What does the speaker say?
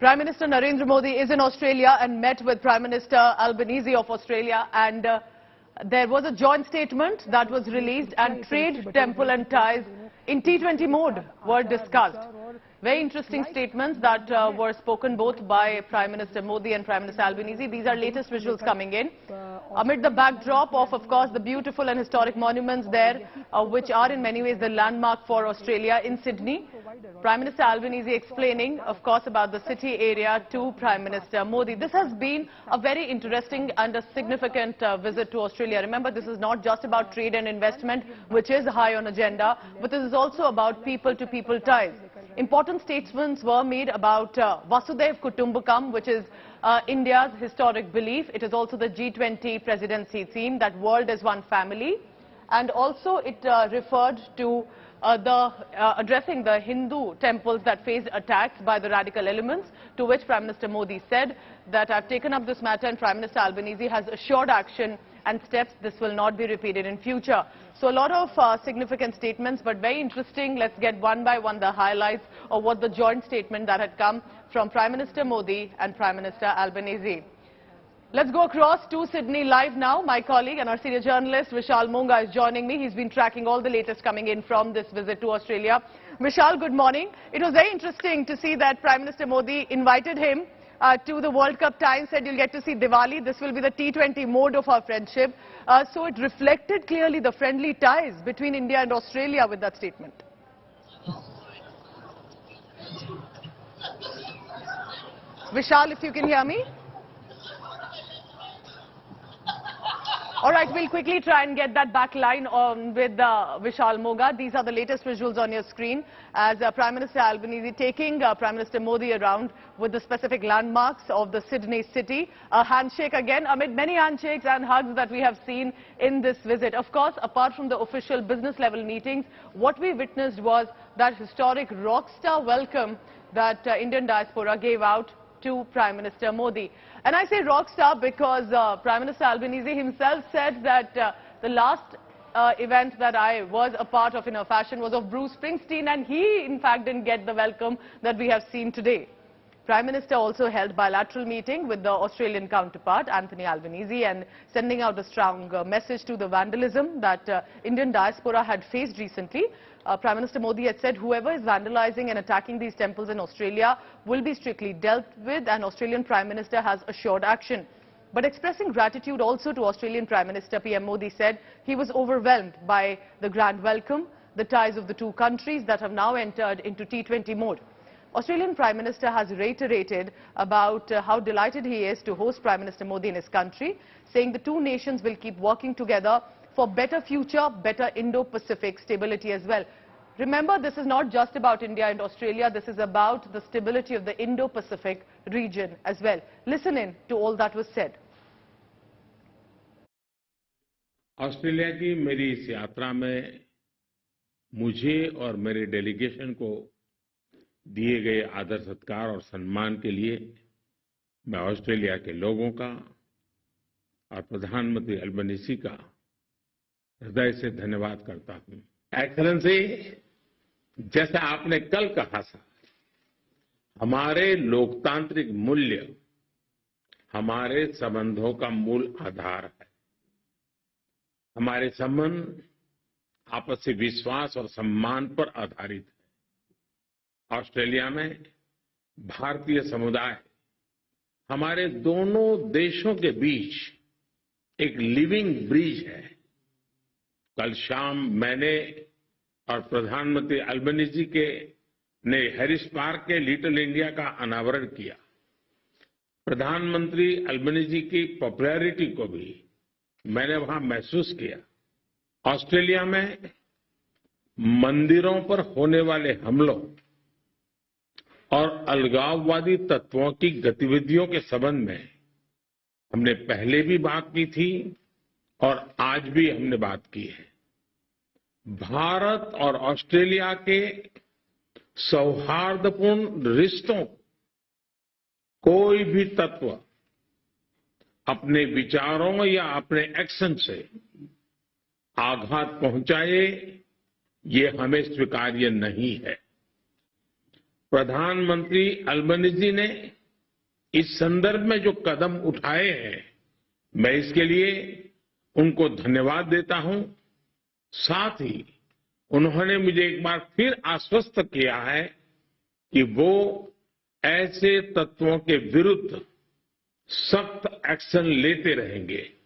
Prime Minister Narendra Modi is in Australia and met with Prime Minister Albanese of Australia, and there was a joint statement that was released, and trade, temple and ties in T20 mode were discussed. Very interesting statements that were spoken both by Prime Minister Modi and Prime Minister Albanese. These are latest visuals coming in. Amid the backdrop of course, the beautiful and historic monuments there, which are in many ways the landmark for Australia in Sydney. Prime Minister Albanese explaining, of course, about the city area to Prime Minister Modi. This has been a very interesting and a significant visit to Australia. Remember, this is not just about trade and investment, which is high on agenda, but this is also about people-to-people ties. Important statements were made about Vasudhaiv Kutumbakam, which is India's historic belief. It is also the G20 presidency theme, that world is one family. And also it referred to addressing the Hindu temples that faced attacks by the radical elements, to which Prime Minister Modi said that I've taken up this matter and Prime Minister Albanese has assured action and steps. This will not be repeated in future. So a lot of significant statements, but very interesting. Let's get one by one the highlights of what the joint statement that had come from Prime Minister Modi and Prime Minister Albanese. Let's go across to Sydney live now. My colleague and our senior journalist Vishal Monga is joining me. He's been tracking all the latest coming in from this visit to Australia. Vishal, good morning. It was very interesting to see that Prime Minister Modi invited him to the World Cup time, said you'll get to see Diwali. This will be the T20 mode of our friendship. So it reflected clearly the friendly ties between India and Australia with that statement. Vishal, if you can hear me. All right, we'll quickly try and get that back line on with Vishal Moga. These are the latest visuals on your screen as Prime Minister Albanese taking Prime Minister Modi around with the specific landmarks of the Sydney city. A handshake again amid many handshakes and hugs that we have seen in this visit. Of course, apart from the official business level meetings, what we witnessed was that historic rockstar welcome that Indian diaspora gave out to Prime Minister Modi. And I say rockstar because Prime Minister Albanese himself said that the last event that I was a part of in a fashion was of Bruce Springsteen, and he in fact didn't get the welcome that we have seen today. Prime Minister also held bilateral meeting with the Australian counterpart Anthony Albanese, and sending out a strong message to the vandalism that Indian diaspora had faced recently. Prime Minister Modi had said whoever is vandalizing and attacking these temples in Australia will be strictly dealt with, and Australian Prime Minister has assured action. But expressing gratitude also to Australian Prime Minister, PM Modi said he was overwhelmed by the grand welcome, the ties of the two countries that have now entered into T20 mode. Australian Prime Minister has reiterated about how delighted he is to host Prime Minister Modi in his country, saying the two nations will keep working together for better future, better Indo-Pacific stability as well. Remember, this is not just about India and Australia, this is about the stability of the Indo-Pacific region as well. Listen in to all that was said. Australia की मेरी इस यात्रा में मुझे और मेरे delegation को दिए गए आदर सत्कार और सम्मान के लिए मैं ऑस्ट्रेलिया के लोगों का और प्रधानमंत्री अल्बनीसी का हृदय से धन्यवाद करता हूं। एक्सेलेंसी, जैसा आपने कल कहा था, हमारे लोकतांत्रिक मूल्य हमारे संबंधों का मूल आधार है। हमारे संबंध आपसी विश्वास और सम्मान पर आधारित है। ऑस्ट्रेलिया में भारतीय समुदाय हमारे दोनों देशों के बीच एक लिविंग ब्रिज है। कल शाम मैंने और प्रधानमंत्री अल्बनीजी ने हैरिस पार्क के लिटिल इंडिया का अनावरण किया। प्रधानमंत्री अल्बनीजी की पॉपुलैरिटी को भी मैंने वहां महसूस किया। ऑस्ट्रेलिया में मंदिरों पर होने वाले हमलों और अलगाववादी तत्वों की गतिविधियों के संबंध में हमने पहले भी बात की थी और आज भी हमने बात की है। भारत और ऑस्ट्रेलिया के सौहार्दपूर्ण रिश्तों कोई भी तत्व अपने विचारों या अपने एक्शन से आघात पहुंचाए, ये हमें स्वीकार्य नहीं है। प्रधानमंत्री अल्बनीजी ने इस संदर्भ में जो कदम उठाए हैं, मैं इसके लिए उनको धन्यवाद देता हूं। साथ ही उन्होंने मुझे एक बार फिर आश्वस्त किया है कि वो ऐसे तत्वों के विरुद्ध सख्त एक्शन लेते रहेंगे।